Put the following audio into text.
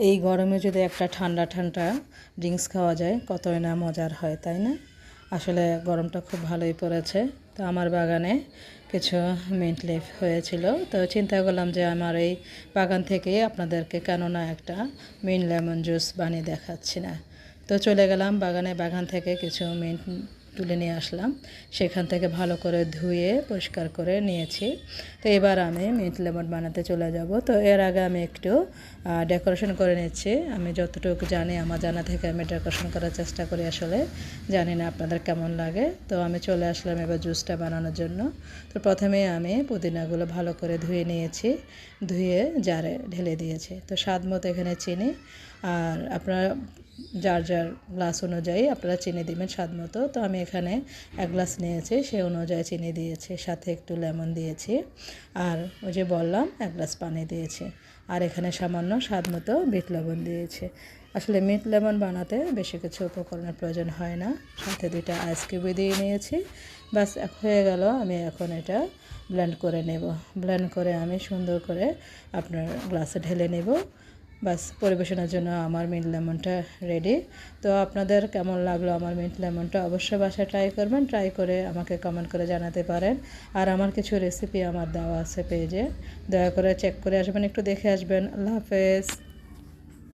এই গরমে যদি একটা ঠান্ডা ঠান্ডা ড্রিঙ্কস খাওয়া যায় কতই না মজার হয়, তাই না? আসলে গরমটা খুব ভালোই পড়েছে। তো আমার বাগানে কিছু মিন্ট লিফ হয়েছিল, তো চিন্তা করলাম যে আমার এই বাগান থেকেই আপনাদেরকে কেননা একটা মিন্ট লেমন জুস বানিয়ে দেখাচ্ছি না। তো চলে গেলাম বাগান থেকে কিছু মিন্ট তুলে নিয়ে আসলাম। সেখান থেকে ভালো করে ধুয়ে পরিষ্কার করে নিয়েছি। তো এবার আমি মিন্ট লেমন বানাতে চলে যাব। তো এর আগে আমি একটু ডেকোরেশন করে নিচ্ছি। আমি যতটুকু জানি আমার জানা থেকে আমি ডেকোরেশন করার চেষ্টা করি, আসলে জানি না আপনাদের কেমন লাগে। তো আমি চলে আসলাম এবার জুসটা বানানোর জন্য। তো প্রথমে আমি পুদিনাগুলো ভালো করে ধুয়ে নিয়েছি, ধুয়ে জারে ঢেলে দিয়েছি। তো স্বাদ মতো এখানে চিনি, আর আপনারা যার যার গ্লাস অনুযায়ী আপনারা চিনি দিবেন স্বাদ মতো। তো আমি এখানে 1 গ্লাস নিয়েছি, সেই অনুযায়ী চিনি দিয়েছি, সাথে একটু লেমন দিয়েছি, আর ওই যে বললাম 1 গ্লাস পানি দিয়েছি, আর এখানে সামান্য স্বাদ মতো বিট লবণ দিয়েছি। আসলে মিট লেমন বানাতে বেশি কিছু উপকরণের প্রয়োজন হয় না। সাথে 2টা আইস কিউব দিয়ে নিয়েছি। বাস হয়ে গেল। আমি এখন এটা ব্লেন্ড করে নেব। ব্লেন্ড করে আমি সুন্দর করে আপনার গ্লাসে ঢেলে নেব। বাস পরিবেশনের জন্য আমার মিন্ট লেমনটা রেডি। তো আপনাদের কেমন লাগলো আমার মিন্ট লেমনটা অবশ্যই বাসায় ট্রাই করবেন। ট্রাই করে আমাকে কমেন্ট করে জানাতে পারেন। আর আমার কিছু রেসিপি আমার দেওয়া আছে পেজে, দয়া করে চেক করে আসবেন, একটু দেখে আসবেন। আল্লাহ হাফেজ।